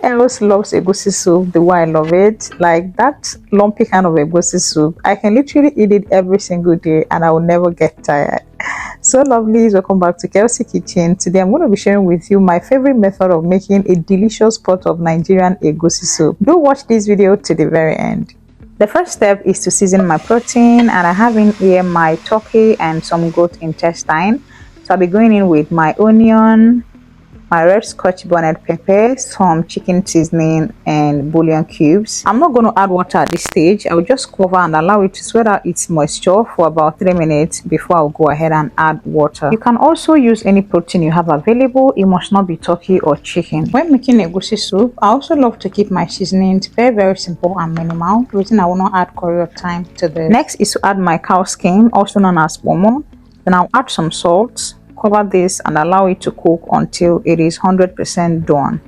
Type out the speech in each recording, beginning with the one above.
else loves egusi soup the way I love it? Like that lumpy kind of egusi soup. I can literally eat it every single day and I will never get tired. So lovelies, welcome back to Kelsey Kitchen. Today I'm going to be sharing with you my favorite method of making a delicious pot of Nigerian egusi soup. Do watch this video to the very end. The first step is to season my protein, and I have in here my turkey and some goat intestine. So I'll be going in with my onion, my red scotch bonnet pepper, some chicken seasoning and bouillon cubes. I'm not going to add water at this stage. I will just cover and allow it to sweat out its moisture for about 3 minutes before I'll go ahead and add water. You can also use any protein you have available. It must not be turkey or chicken. When making egusi soup, I also love to keep my seasonings very simple and minimal. The reason I will not add curry or thyme to this. Next is to add my cow skin, also known as bomo. Then I'll add some salt. Cover this and allow it to cook until it is 100% done.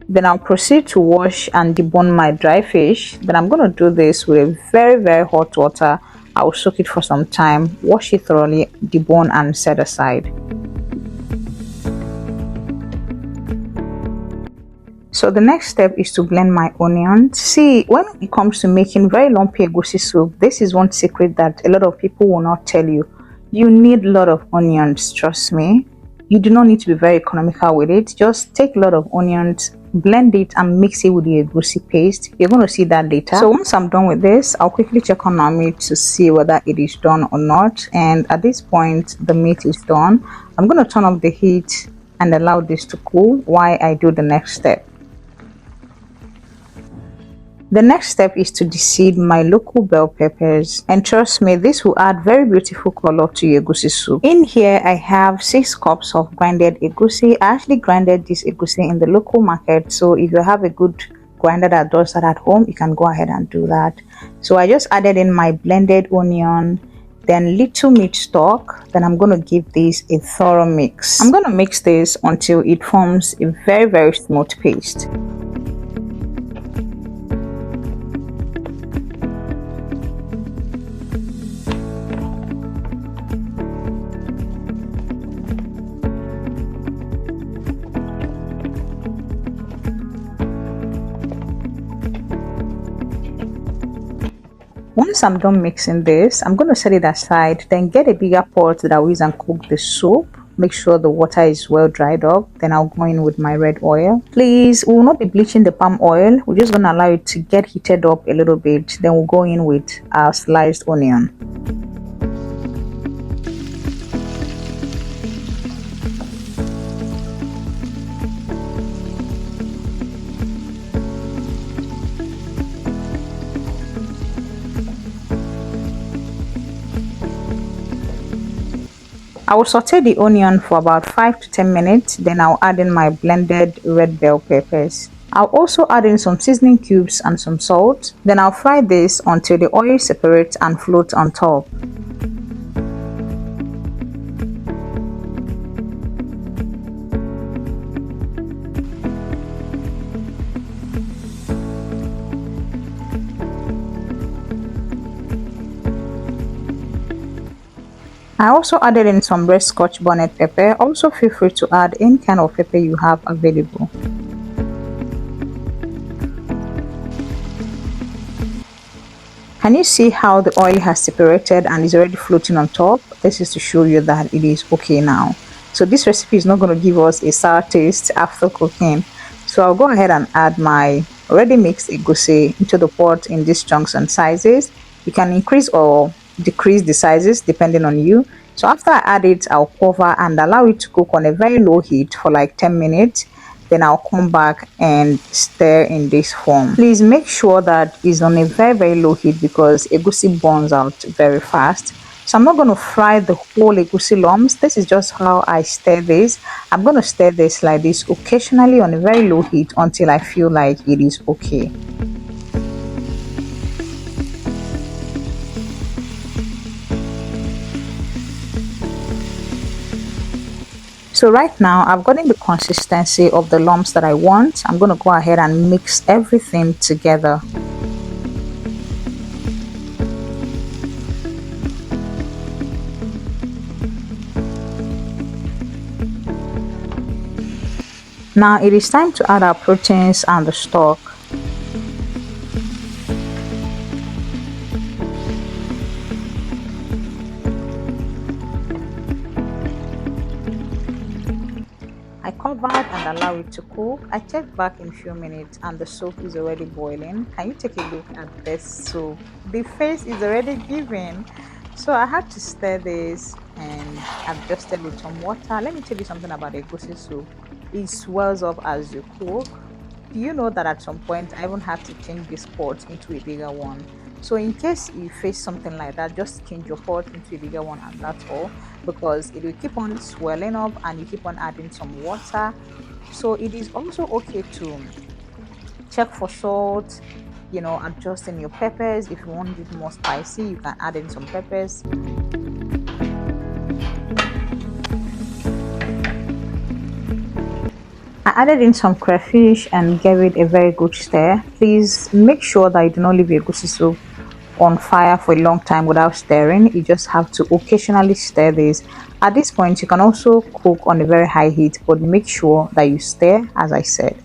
Then I'll proceed to wash and debone my dry fish. Then I'm going to do this with very hot water. I'll soak it for some time, wash it thoroughly, debone and set aside. So the next step is to blend my onions. See, when it comes to making very lumpy egusi soup, this is one secret that a lot of people will not tell you. You need a lot of onions, trust me. You do not need to be very economical with it. Just take a lot of onions, blend it and mix it with the egusi paste. You're going to see that later. So once I'm done with this, I'll quickly check on my meat to see whether it is done or not. And at this point, the meat is done. I'm going to turn off the heat and allow this to cool while I do the next step. The next step is to deseed my local bell peppers, and trust me, this will add very beautiful color to your egusi soup. In here I have 6 cups of grinded egusi. I actually grinded this egusi in the local market, so if you have a good grinder that does that at home, you can go ahead and do that. So I just added in my blended onion, then little meat stock. Then I'm going to give this a thorough mix. I'm going to mix this until it forms a very smooth paste. Once I'm done mixing this, I'm going to set it aside, then get a bigger pot that I'll use and cook the soup. Make sure the water is well dried up. Then I'll go in with my red oil. Please, we will not be bleaching the palm oil. We're just going to allow it to get heated up a little bit. Then we'll go in with our sliced onion. I will saute the onion for about 5 to 10 minutes. Then I'll add in my blended red bell peppers. I'll also add in some seasoning cubes and some salt. Then I'll fry this until the oil separates and floats on top. I also added in some red scotch bonnet pepper. Also feel free to add any kind of pepper you have available. Can you see how the oil has separated and is already floating on top? This is to show you that it is okay now. So this recipe is not going to give us a sour taste after cooking. So I'll go ahead and add my already mixed egusi into the pot in these chunks and sizes. You can increase or decrease the sizes depending on you. So after I add it, I'll cover and allow it to cook on a very low heat for like 10 minutes. Then I'll come back and stir in this form. Please make sure that it's on a very low heat because egusi burns out very fast. So I'm not going to fry the whole egusi lumps. This is just how I stir this. I'm going to stir this like this occasionally on a very low heat until I feel like it is okay. So right now I've gotten the consistency of the lumps that I want. I'm going to go ahead and mix everything together. Now it is time to add our proteins and the stock. I covered and allow it to cook. I checked back in a few minutes and the soup is already boiling. Can you take a look at this soup? The face is already giving. So I had to stir this and adjust it with some water. Let me tell you something about egusi soup. It swells up as you cook. Do you know that at some point I even had to change this pot into a bigger one? So in case you face something like that, just change your pot into a bigger one and that's all, because it will keep on swelling up and you keep on adding some water. So it is also okay to check for salt, adjusting your peppers. If you want it more spicy, you can add in some peppers. I added in some crayfish and gave it a very good stir. Please make sure that you do not leave your egusi soup on fire for a long time without stirring. You just have to occasionally stir this. At this point, you can also cook on a very high heat, but make sure that you stir, as I said.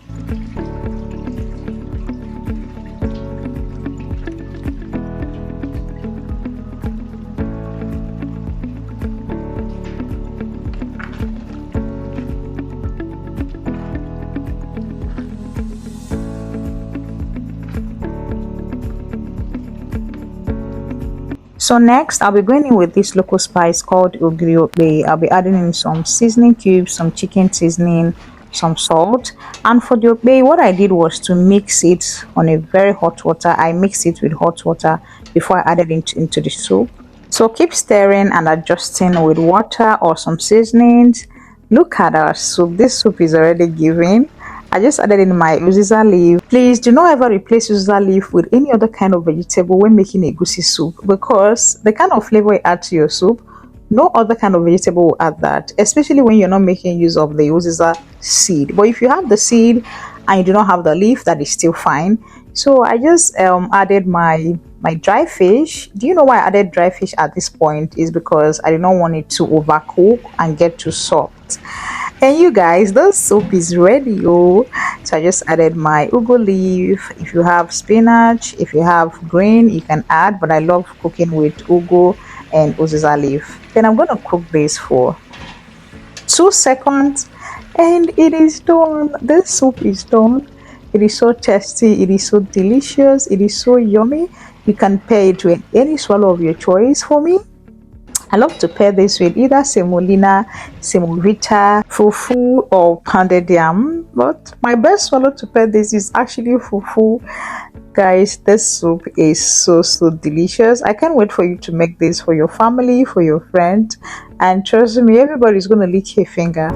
So next, I'll be going in with this local spice called ogiri. I'll be adding in some seasoning cubes, some chicken seasoning, some salt. And for the okpei, what I did was to mix it on a very hot water. I mixed it with hot water before I added it into the soup. So keep stirring and adjusting with water or some seasonings. Look at our soup. This soup is already giving. I just added in my uziza leaf. Please do not ever replace uziza leaf with any other kind of vegetable when making egusi soup, because the kind of flavor you add to your soup, no other kind of vegetable will add that, especially when you're not making use of the uziza seed. But if you have the seed and you do not have the leaf, that is still fine. So I just added my dry fish. Do you know why I added dry fish at this point? Is because I did not want it to overcook and get too soft. And you guys, the soup is ready. So I just added my ugu leaf. If you have spinach, if you have green, you can add, but I love cooking with ugu and uziza leaf. Then I'm going to cook this for 2 seconds and it is done. This soup is done. It is so tasty, it is so delicious, it is so yummy. You can pair it with any swallow of your choice. For me, I love to pair this with either semolina, semovita, fufu, or pounded yam. But my best swallow to pair this is actually fufu. Guys, this soup is so delicious. I can't wait for you to make this for your family, for your friends. And trust me, everybody's going to lick your finger.